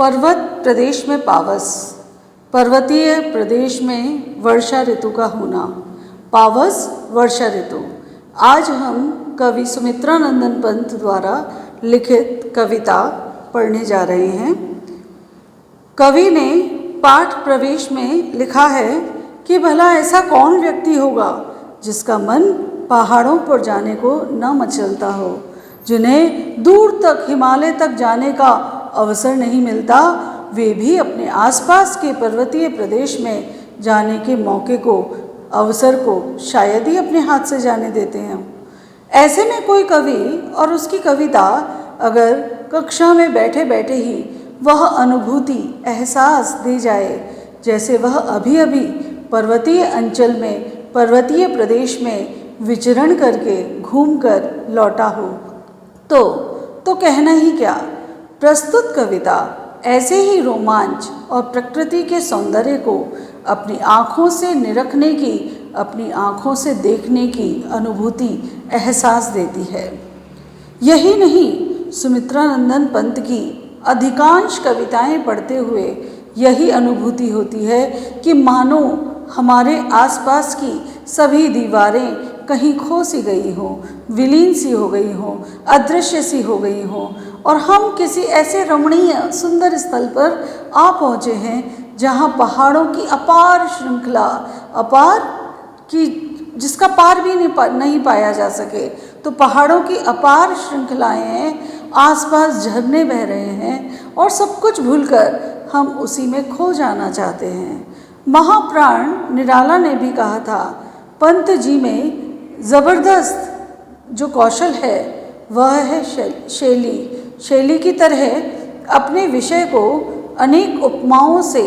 पर्वत प्रदेश में पावस, पर्वतीय प्रदेश में वर्षा ऋतु का होना, पावस वर्षा ऋतु। आज हम कवि सुमित्रा नंदन पंत द्वारा लिखित कविता पढ़ने जा रहे हैं। कवि ने पाठ प्रवेश में लिखा है कि भला ऐसा कौन व्यक्ति होगा जिसका मन पहाड़ों पर जाने को न मचलता हो, जिन्हें दूर तक हिमालय तक जाने का अवसर नहीं मिलता, वे भी अपने आसपास के पर्वतीय प्रदेश में जाने के मौके को, अवसर को शायद ही अपने हाथ से जाने देते हैं। ऐसे में कोई कवि और उसकी कविता अगर कक्षा में बैठे बैठे ही वह अनुभूति, एहसास दे जाए जैसे वह अभी अभी पर्वतीय अंचल में, पर्वतीय प्रदेश में विचरण करके घूमकर लौटा हो, तो कहना ही क्या। प्रस्तुत कविता ऐसे ही रोमांच और प्रकृति के सौंदर्य को अपनी आँखों से निरखने की, अपनी आँखों से देखने की अनुभूति, एहसास देती है। यही नहीं, सुमित्रा नंदन पंत की अधिकांश कविताएं पढ़ते हुए यही अनुभूति होती है कि मानो हमारे आसपास की सभी दीवारें कहीं खो सी गई हों, विलीन सी हो गई हों, अदृश्य सी हो गई हों, और हम किसी ऐसे रमणीय सुंदर स्थल पर आ पहुँचे हैं जहाँ पहाड़ों की अपार श्रृंखला, अपार की जिसका पार भी नहीं पाया जा सके, तो पहाड़ों की अपार श्रृंखलाएँ हैं, आसपास झरने बह रहे हैं और सब कुछ भूलकर हम उसी में खो जाना चाहते हैं। महाप्राण निराला ने भी कहा था, पंत जी में ज़बरदस्त जो कौशल है वह है शैली की तरह अपने विषय को अनेक उपमाओं से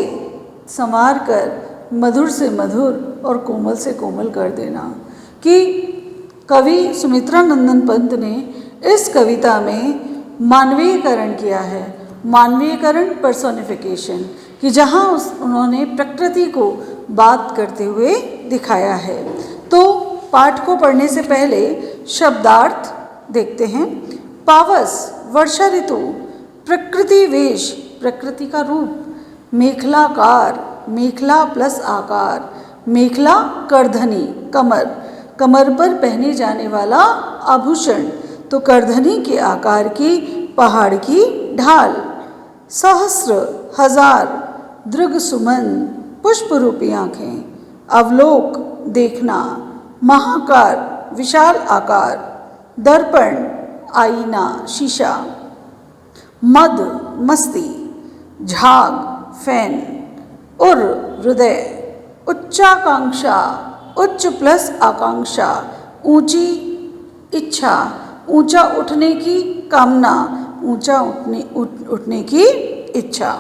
संवार कर मधुर से मधुर और कोमल से कोमल कर देना। कि कवि सुमित्रा नंदन पंत ने इस कविता में मानवीयकरण किया है, मानवीयकरण, पर्सोनिफिकेशन, कि जहाँ उन्होंने प्रकृति को बात करते हुए दिखाया है। तो पाठ को पढ़ने से पहले शब्दार्थ देखते हैं। पावस वर्षा ऋतु, प्रकृति वेश, प्रकृति का रूप, मेखलाकार, मेखला प्लस आकार, मेखला करधनी, कमर, कमर पर पहने जाने वाला आभूषण, तो करधनी के आकार की पहाड़ की ढाल, सहस्र, हजार, दृग सुमन, पुष्प रूपी आँखें, अवलोक, देखना, महाकार, विशाल आकार, दर्पण, आईना, शीशा, मद, मस्ती, झाग, फैन, उर, हृदय, उच्चाकांक्षा, उच्च प्लस आकांक्षा, ऊंची इच्छा, ऊंचा उठने की कामना, ऊंचा उठने की इच्छा,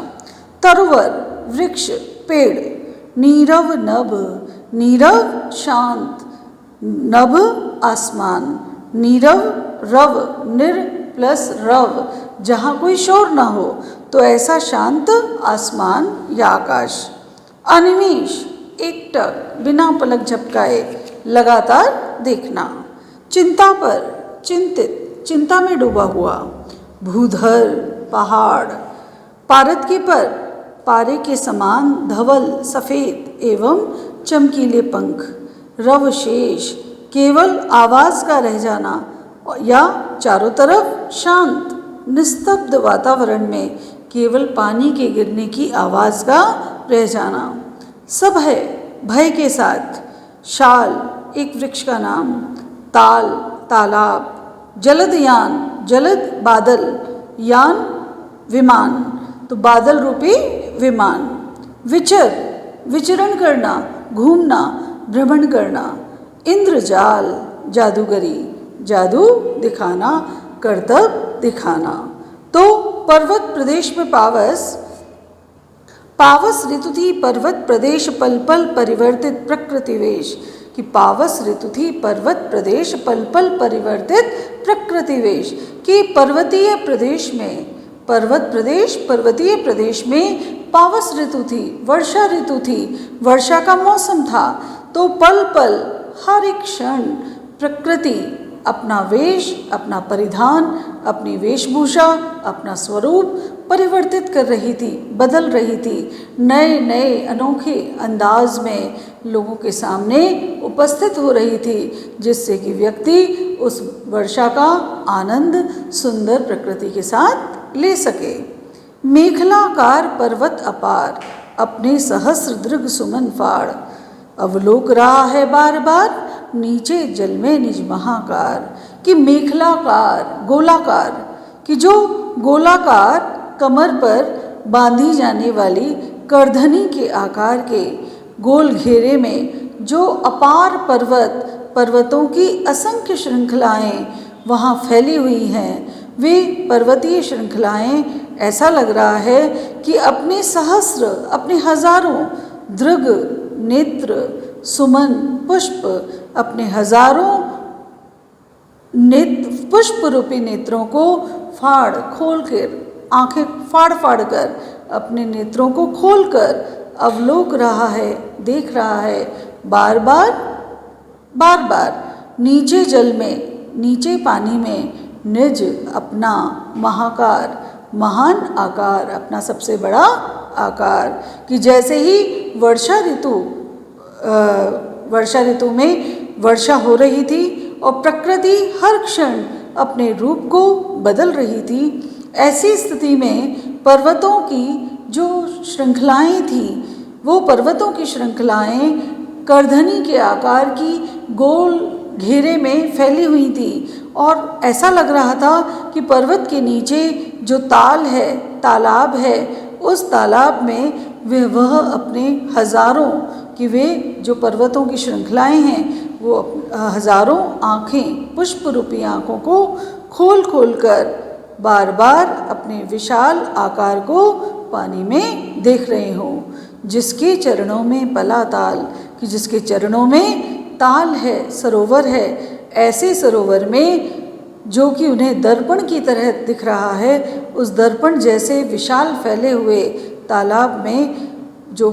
तरवर, वृक्ष, पेड़, नीरव नभ, नीरव शांत, नभ आसमान, नीरव रव, निर प्लस रव, जहाँ कोई शोर ना हो, तो ऐसा शांत आसमान या आकाश, अनिमेष, एकटक, बिना पलक झपकाए लगातार देखना, चिंता पर, चिंतित, चिंता में डूबा हुआ, भूधर, पहाड़, पारद के पर, पारे के समान धवल, सफ़ेद एवं चमकीले पंख, रवशेष, केवल आवाज़ का रह जाना, या चारों तरफ शांत निस्तब्ध वातावरण में केवल पानी के गिरने की आवाज़ का रह जाना, सब है भय के साथ, शाल, एक वृक्ष का नाम, ताल, तालाब, जलदयान, जलद बादल, यान विमान, तो बादल रूपी विमान, विचरण करना, घूमना, भ्रमण करना, इंद्रजाल, जादूगरी, जादू दिखाना, करतब दिखाना। तो पर्वत प्रदेश में पावस ऋतु थी, पर्वत प्रदेश पल पल परिवर्तित प्रकृति वेश, कि पावस ऋतु थी, पर्वत प्रदेश पल पल परिवर्तित प्रकृति वेश, कि पर्वतीय प्रदेश में, पर्वतीय प्रदेश में पावस ऋतु थी, वर्षा ऋतु थी, वर्षा का मौसम था, तो पल पल हर एक क्षण प्रकृति अपना वेश, अपना परिधान, अपनी वेशभूषा, अपना स्वरूप परिवर्तित कर रही थी, बदल रही थी। नए नए अनोखे अंदाज में लोगों के सामने उपस्थित हो रही थी, जिससे कि व्यक्ति उस वर्षा का आनंद सुंदर प्रकृति के साथ ले सके। मेखलाकार पर्वत अपार, अपने सहस्र दृग सुमन फाड़, अवलोक रहा है बार बार, नीचे जल में निज महाकार। कि मेखलाकार, गोलाकार, कि जो गोलाकार कमर पर बांधी जाने वाली करधनी के आकार के गोल घेरे में जो अपार पर्वतों की असंख्य श्रृंखलाएं वहाँ फैली हुई हैं, वे पर्वतीय श्रृंखलाएं ऐसा लग रहा है कि अपने सहस्र, अपने हजारों दृग नेत्र सुमन पुष्प, अपने हजारों पुष्प रूपी नेत्रों को फाड़ खोल कर, आंखें फाड़ फाड़ कर, अपने नेत्रों को खोलकर अवलोक रहा है, देख रहा है बार बार बार बार, नीचे जल में, नीचे पानी में निज अपना महाकार, महान आकार, अपना सबसे बड़ा आकार। कि जैसे ही वर्षा ऋतु में वर्षा हो रही थी और प्रकृति हर क्षण अपने रूप को बदल रही थी, ऐसी स्थिति में पर्वतों की जो श्रृंखलाएं थी, वो पर्वतों की श्रृंखलाएं करधनी के आकार की गोल घेरे में फैली हुई थी और ऐसा लग रहा था कि पर्वत के नीचे जो तालाब है, उस तालाब में वह अपने हजारों कि वे जो पर्वतों की श्रृंखलाएं हैं, वो हजारों आँखें, पुष्प रूपी आँखों को खोल खोल कर बार बार अपने विशाल आकार को पानी में देख रहे हों। जिसके चरणों में पला ताल, कि जिसके चरणों में ताल है, सरोवर है, ऐसे सरोवर में जो कि उन्हें दर्पण की तरह दिख रहा है, उस दर्पण जैसे विशाल फैले हुए तालाब में जो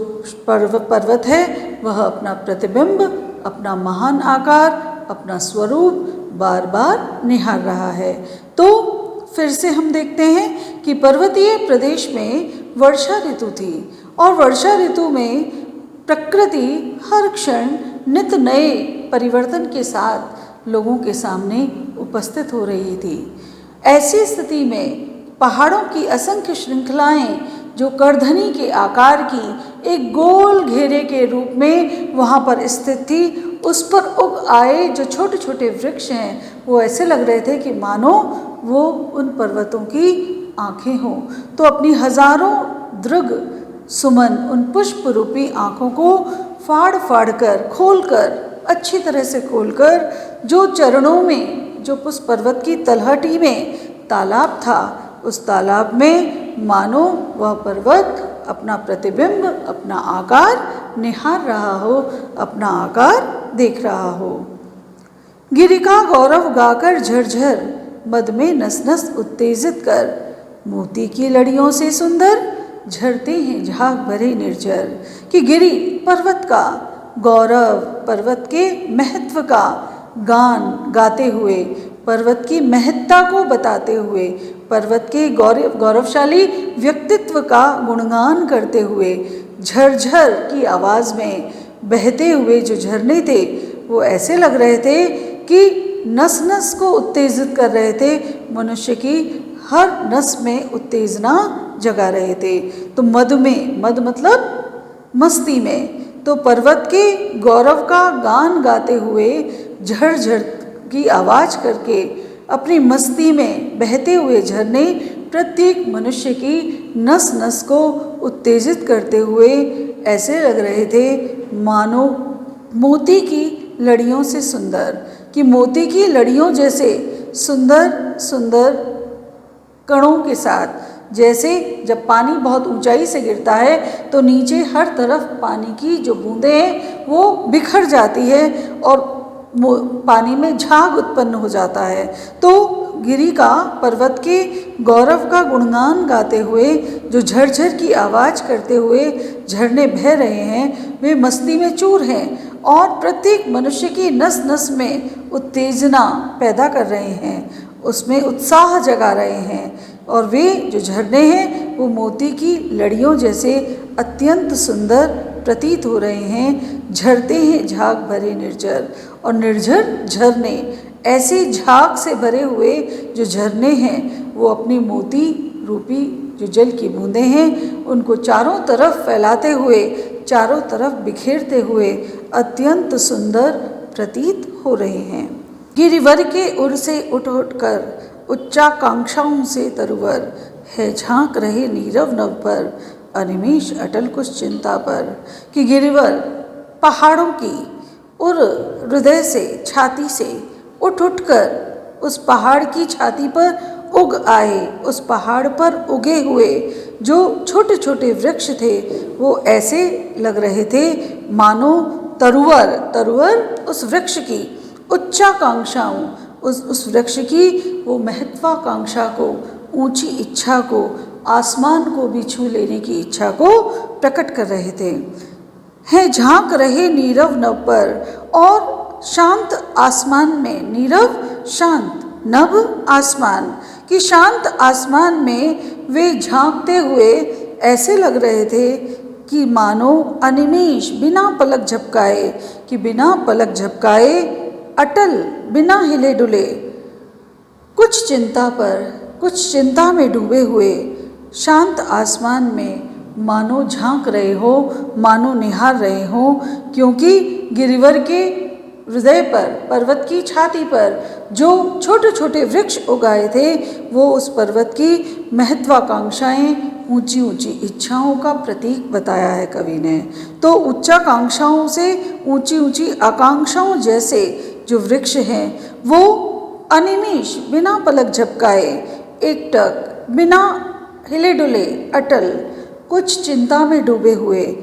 पर्वत है, वह अपना प्रतिबिंब, अपना महान आकार, अपना स्वरूप बार बार निहार रहा है। तो फिर से हम देखते हैं कि पर्वतीय प्रदेश में वर्षा ऋतु थी और वर्षा ऋतु में प्रकृति हर क्षण नित नए परिवर्तन के साथ लोगों के सामने उपस्थित हो रही थी। ऐसी स्थिति में पहाड़ों की असंख्य श्रृंखलाएं जो करधनी के आकार की एक गोल घेरे के रूप में वहाँ पर स्थित थी, उस पर उग आए जो छोटे छोटे वृक्ष हैं, वो ऐसे लग रहे थे कि मानो वो उन पर्वतों की आँखें हों। तो अपनी हजारों दृग सुमन, उन पुष्प रूपी आँखों को फाड़ फाड़ कर, खोल कर, अच्छी तरह से खोलकर, जो चरणों में, जो उस पर्वत की तलहटी में तालाब था, उस तालाब में मानो वह पर्वत अपना प्रतिबिंब, अपना आकार निहार रहा हो, अपना आकार देख रहा हो। गिरिका गौरव गाकर झरझर, मद में नस नस उत्तेजित कर, मोती की लड़ियों से सुंदर झरते हैं झाग भरे निर्झर। कि गिरि पर्वत का गौरव, पर्वत के महत्व का गान गाते हुए, पर्वत की महत्ता को बताते हुए, पर्वत के गौरवशाली व्यक्तित्व का गुणगान करते हुए, झरझर की आवाज़ में बहते हुए जो झरने थे, वो ऐसे लग रहे थे कि नस नस को उत्तेजित कर रहे थे, मनुष्य की हर नस में उत्तेजना जगा रहे थे। तो मद में, मद मतलब मस्ती में, तो पर्वत के गौरव का गान गाते हुए, झरझर की आवाज़ करके, अपनी मस्ती में बहते हुए झरने प्रत्येक मनुष्य की नस नस को उत्तेजित करते हुए ऐसे लग रहे थे मानो मोती की लड़ियों से सुंदर, कि मोती की लड़ियों जैसे सुंदर सुंदर कणों के साथ, जैसे जब पानी बहुत ऊंचाई से गिरता है तो नीचे हर तरफ पानी की जो बूंदें हैं वो बिखर जाती है और पानी में झाग उत्पन्न हो जाता है। तो गिरि का, पर्वत के गौरव का गुणगान गाते हुए, जो झरझर की आवाज़ करते हुए झरने बह रहे हैं, वे मस्ती में चूर हैं और प्रत्येक मनुष्य की नस नस में उत्तेजना पैदा कर रहे हैं, उसमें उत्साह जगा रहे हैं। और वे जो झरने हैं वो मोती की लड़ियों जैसे अत्यंत सुंदर प्रतीत हो रहे हैं। झरते हैं झाग भरे निर्झर, और निर्झर झरने, ऐसे झाग से भरे हुए जो झरने हैं वो अपनी मोती रूपी जो जल की बूंदें हैं उनको चारों तरफ फैलाते हुए, चारों तरफ बिखेरते हुए अत्यंत सुंदर प्रतीत हो रहे हैं। गिरिवर के उर से उठ उठ कर उच्चाकांक्षाओं से तरुवर है, झांक रहे नीरव नभ पर अनिमेष अटल कुछ चिंता पर। कि गिरिवर पहाड़ों की उर हृदय से, छाती से उठ उठ कर उस पहाड़ की छाती पर उग आए। उस पहाड़ पर उगे हुए जो छोटे छोटे वृक्ष थे वो ऐसे लग रहे थे मानो तरुवर, तरुवर उस वृक्ष की उच्चाकांक्षाओं, उस वृक्ष की वो महत्वाकांक्षा को, ऊंची इच्छा को, आसमान को भी छू लेने की इच्छा को प्रकट कर रहे थे। हैं झांक रहे नीरव नभ पर, और शांत आसमान में, नीरव शांत, नभ आसमान, कि शांत आसमान में वे झांकते हुए ऐसे लग रहे थे कि मानो अनिमेष, बिना पलक झपकाए, कि बिना पलक झपकाए, अटल, बिना हिले डुले, कुछ चिंता पर, कुछ चिंता में डूबे हुए शांत आसमान में मानो झांक रहे हो, मानो निहार रहे हो। क्योंकि गिरिवर के हृदय पर, पर्वत की छाती पर जो छोटे छोटे वृक्ष उगाए थे वो उस पर्वत की महत्वाकांक्षाएं, ऊंची ऊंची इच्छाओं का प्रतीक बताया है कवि ने। तो उच्चाकांक्षाओं से ऊंची ऊंची आकांक्षाओं जैसे जो वृक्ष हैं वो अनिमेष, बिना पलक झपकाए, एकटक, बिना हिले डुले, अटल, कुछ चिंता में डूबे हुए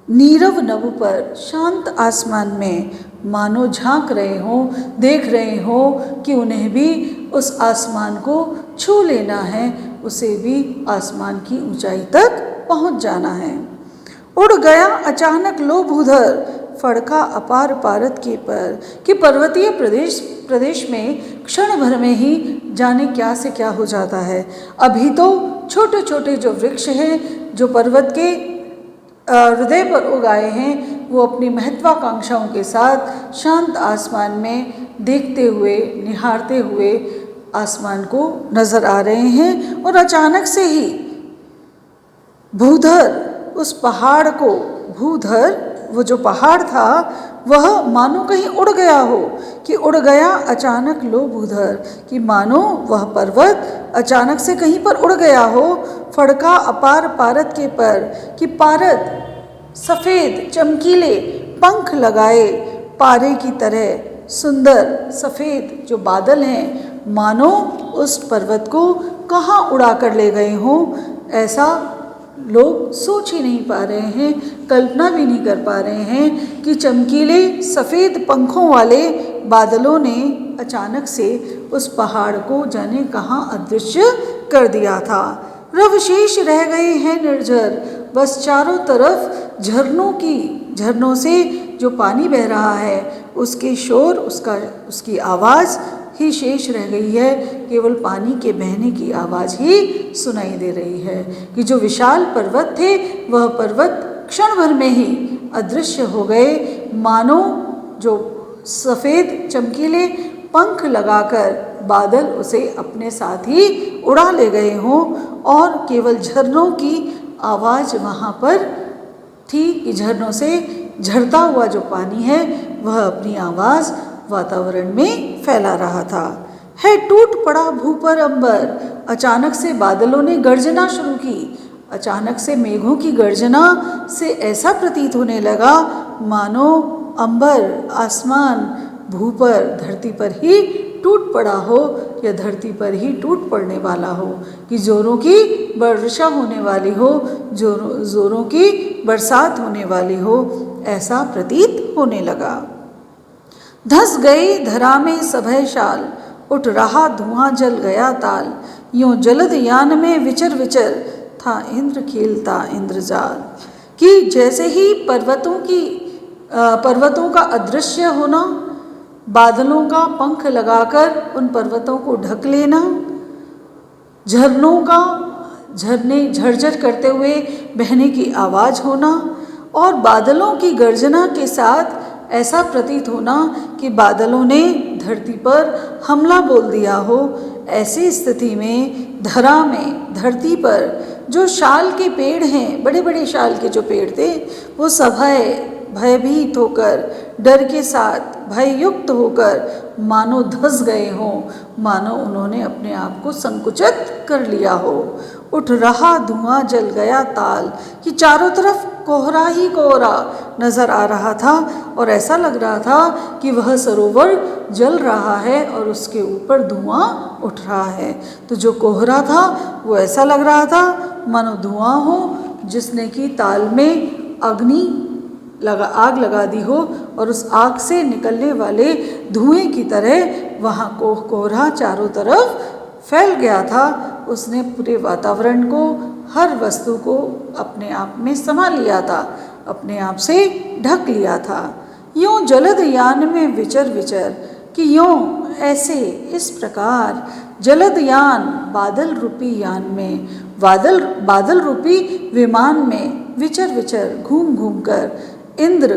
नीरव नभ पर, शांत आसमान में मानो झांक रहे हों, देख रहे हों कि उन्हें भी उस आसमान को छू लेना है, उसे भी आसमान की ऊंचाई तक पहुंच जाना है। उड़ गया अचानक लो भूधर, फड़का अपार पारत के पर। कि पर्वतीय प्रदेश में क्षण भर में ही जाने क्या से क्या हो जाता है। अभी तो छोटे छोटे जो वृक्ष हैं, जो पर्वत के हृदय पर उगाए हैं, वो अपनी महत्वाकांक्षाओं के साथ शांत आसमान में देखते हुए, निहारते हुए आसमान को नजर आ रहे हैं। और अचानक से ही भूधर, उस पहाड़ को, भूधर वो जो पहाड़ था वह मानो कहीं उड़ गया हो, कि उड़ गया अचानक लो भूधर, कि मानो वह पर्वत अचानक से कहीं पर उड़ गया हो। फड़का अपार पारत के पर, कि पारत सफ़ेद चमकीले पंख लगाए पारे की तरह, सुंदर सफ़ेद जो बादल हैं मानो उस पर्वत को कहाँ उड़ा कर ले गए हों। ऐसा लोग सोच ही नहीं पा रहे हैं, कल्पना भी नहीं कर पा रहे हैं कि चमकीले सफ़ेद पंखों वाले बादलों ने अचानक से उस पहाड़ को जाने कहाँ अदृश्य कर दिया था। रवशेष रह गए हैं निर्झर, बस चारों तरफ झरनों से जो पानी बह रहा है उसके शोर, उसकी आवाज़ ही शेष रह गई है। केवल पानी के बहने की आवाज़ ही सुनाई दे रही है कि जो विशाल पर्वत थे वह पर्वत क्षण भर में ही अदृश्य हो गए, मानो जो सफ़ेद चमकीले पंख लगाकर बादल उसे अपने साथ ही उड़ा ले गए हों। और केवल झरनों की आवाज़ वहाँ पर थी कि झरनों से झरता हुआ जो पानी है वह अपनी आवाज़ वातावरण में फैला रहा था। है टूट पड़ा भू पर अंबर, अचानक से बादलों ने गर्जना शुरू की। अचानक से मेघों की गर्जना से ऐसा प्रतीत होने लगा मानो अंबर, आसमान भू पर, धरती पर ही टूट पड़ा हो या धरती पर ही टूट पड़ने वाला हो, कि जोरों की वर्षा होने वाली हो, जोरों की बरसात होने वाली हो, ऐसा प्रतीत होने लगा। धस गई धरा में सभय शाल, उठ रहा धुआं जल गया ताल, यूं जलद यान में विचर विचर था इंद्र खेलता इंद्रजाल। कि जैसे ही पर्वतों का अदृश्य होना, बादलों का पंख लगाकर उन पर्वतों को ढक लेना, झरनों का झरने झरझर करते हुए बहने की आवाज़ होना और बादलों की गर्जना के साथ ऐसा प्रतीत होना कि बादलों ने धरती पर हमला बोल दिया हो। ऐसी स्थिति में धरती पर जो शाल के पेड़ हैं, बड़े बड़े शाल के जो पेड़ थे, वो भयभीत होकर, डर के साथ भययुक्त होकर मानो धंस गए हों, मानो उन्होंने अपने आप को संकुचित कर लिया हो। उठ रहा धुआं जल गया ताल, कि चारों तरफ कोहरा ही कोहरा नज़र आ रहा था और ऐसा लग रहा था कि वह सरोवर जल रहा है और उसके ऊपर धुआं उठ रहा है। तो जो कोहरा था वो ऐसा लग रहा था मानो धुआं हो जिसने कि ताल में आग लगा दी हो और उस आग से निकलने वाले धुएं की तरह वहाँ कोहरा चारों तरफ फैल गया था। उसने पूरे वातावरण को, हर वस्तु को अपने आप में समा लिया था, अपने आप से ढक लिया था। यूँ जलद यान में विचर कि यूँ ऐसे इस प्रकार जलद यान, बादल रूपी यान में, बादल रूपी विमान में विचर घूम घूम कर इंद्र,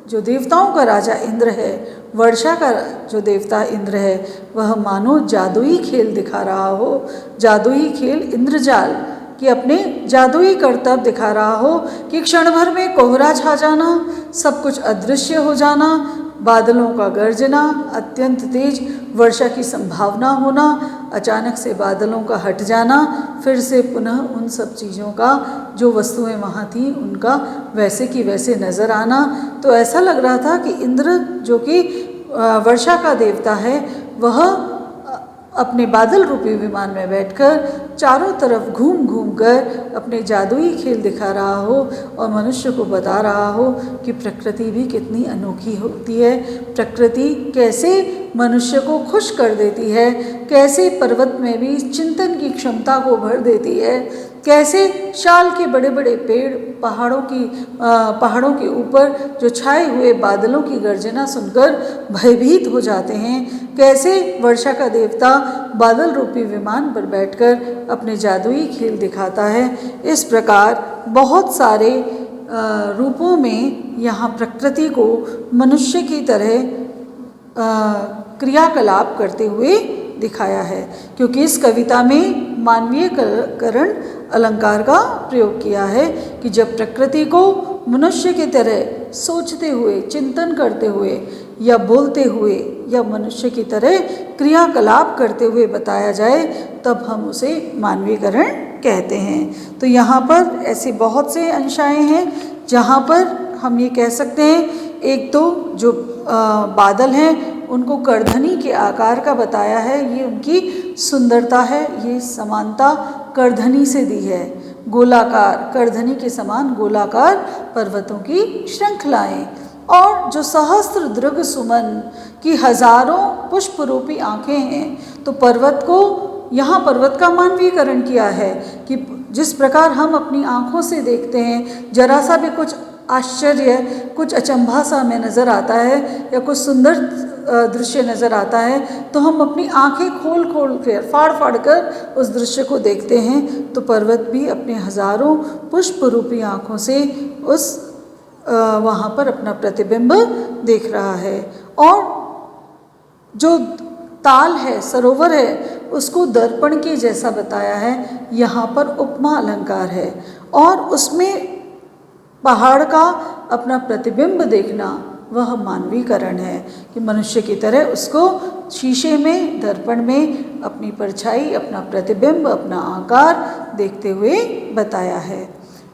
जो देवताओं का राजा इंद्र है, वर्षा का जो देवता इंद्र है, वह मानो जादुई खेल दिखा रहा हो, जादुई खेल इंद्रजाल कि अपने जादुई करतब दिखा रहा हो कि क्षण भर में कोहरा छा जाना, सब कुछ अदृश्य हो जाना, बादलों का गरजना, अत्यंत तेज वर्षा की संभावना होना, अचानक से बादलों का हट जाना, फिर से पुनः उन सब चीज़ों का, जो वस्तुएं वहाँ थीं, उनका वैसे की वैसे नज़र आना। तो ऐसा लग रहा था कि इंद्र, जो कि वर्षा का देवता है, वह अपने बादल रूपी विमान में बैठकर चारों तरफ घूम घूम कर अपने जादुई खेल दिखा रहा हो और मनुष्य को बता रहा हो कि प्रकृति भी कितनी अनोखी होती है, प्रकृति कैसे मनुष्य को खुश कर देती है, कैसे पर्वत में भी चिंतन की क्षमता को भर देती है, कैसे शाल के बड़े बड़े पेड़ पहाड़ों के ऊपर जो छाए हुए बादलों की गर्जना सुनकर भयभीत हो जाते हैं, कैसे वर्षा का देवता बादल रूपी विमान पर बैठकर अपने जादुई खेल दिखाता है। इस प्रकार बहुत सारे रूपों में यहाँ प्रकृति को मनुष्य की तरह क्रियाकलाप करते हुए दिखाया है, क्योंकि इस कविता में मानवीयकरण अलंकार का प्रयोग किया है कि जब प्रकृति को मनुष्य की तरह सोचते हुए, चिंतन करते हुए या बोलते हुए या मनुष्य की तरह क्रियाकलाप करते हुए बताया जाए, तब हम उसे मानवीयकरण कहते हैं। तो यहाँ पर ऐसे बहुत से अंशाएँ हैं जहाँ पर हम ये कह सकते हैं, एक तो जो बादल हैं उनको करधनी के आकार का बताया है, ये उनकी सुंदरता है, ये समानता करधनी से दी है, गोलाकार, करधनी के समान गोलाकार पर्वतों की श्रृंखलाएं, और जो सहस्त्र दृग सुमन की हजारों पुष्प रूपी आँखें हैं। तो पर्वत को, यहाँ पर्वत का मानवीकरण किया है कि जिस प्रकार हम अपनी आँखों से देखते हैं, जरा सा भी कुछ आश्चर्य, कुछ अचंभा सा हमें नज़र आता है या कुछ सुंदर दृश्य नज़र आता है, तो हम अपनी आँखें खोल कर, फाड़ कर उस दृश्य को देखते हैं। तो पर्वत भी अपने हजारों पुष्प रूपी आँखों से उस वहाँ पर अपना प्रतिबिंब देख रहा है। और जो ताल है, सरोवर है, उसको दर्पण के जैसा बताया है, यहाँ पर उपमा अलंकार है, और उसमें पहाड़ का अपना प्रतिबिंब देखना वह मानवीकरण है कि मनुष्य की तरह उसको शीशे में, दर्पण में अपनी परछाई, अपना प्रतिबिंब, अपना आकार देखते हुए बताया है।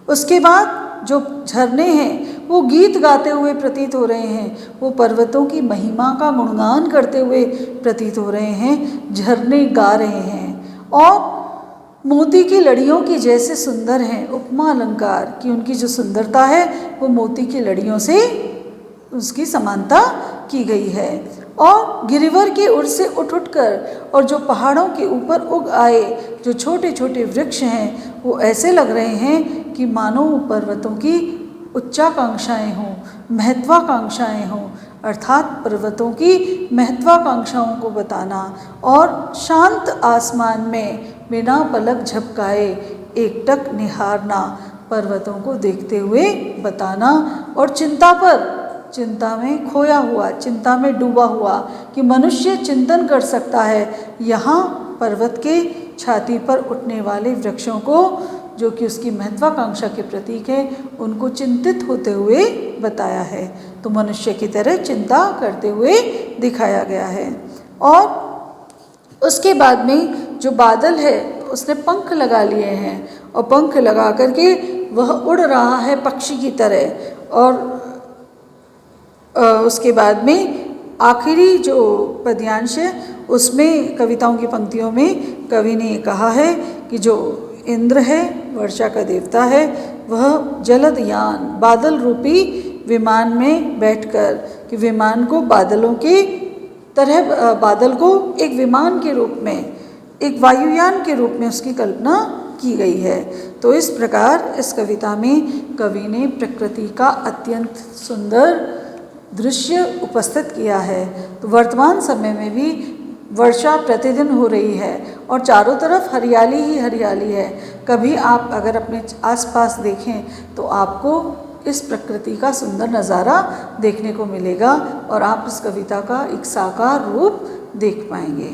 उसके बाद जो झरने हैं वो गीत गाते हुए प्रतीत हो रहे हैं, वो पर्वतों की महिमा का गुणगान करते हुए प्रतीत हो रहे हैं, झरने गा रहे हैं और मोती की लड़ियों की जैसे सुंदर हैं। उपमा अलंकार की उनकी जो सुंदरता है वो मोती की लड़ियों से उसकी समानता की गई है। और गिरिवर की ओर से उठ कर और जो पहाड़ों के ऊपर उग आए जो छोटे छोटे वृक्ष हैं, वो ऐसे लग रहे हैं कि मानो पर्वतों की उच्चाकांक्षाएं हों, महत्वाकांक्षाएं हों, अर्थात पर्वतों की महत्वाकांक्षाओं को बताना और शांत आसमान में बिना पलक झपकाए एकटक निहारना, पर्वतों को देखते हुए बताना और चिंता में खोया हुआ, चिंता में डूबा हुआ कि मनुष्य चिंतन कर सकता है, यहाँ पर्वत के छाती पर उठने वाले वृक्षों को, जो कि उसकी महत्वाकांक्षा के प्रतीक है, उनको चिंतित होते हुए बताया है। तो मनुष्य की तरह चिंता करते हुए दिखाया गया है। और उसके बाद में जो बादल है उसने पंख लगा लिए हैं और पंख लगा करके वह उड़ रहा है पक्षी की तरह। और उसके बाद में आखिरी जो पद्यांश है उसमें कविताओं की पंक्तियों में कवि ने कहा है कि जो इंद्र है, वर्षा का देवता है, वह जलदयान बादल रूपी विमान में बैठकर, कि विमान को बादलों के तरह, बादल को एक विमान के रूप में, एक वायुयान के रूप में उसकी कल्पना की गई है। तो इस प्रकार इस कविता में कवि ने प्रकृति का अत्यंत सुंदर दृश्य उपस्थित किया है। तो वर्तमान समय में भी वर्षा प्रतिदिन हो रही है और चारों तरफ हरियाली ही हरियाली है। कभी आप अगर अपने आसपास देखें तो आपको इस प्रकृति का सुंदर नज़ारा देखने को मिलेगा और आप इस कविता का एक साकार रूप देख पाएंगे।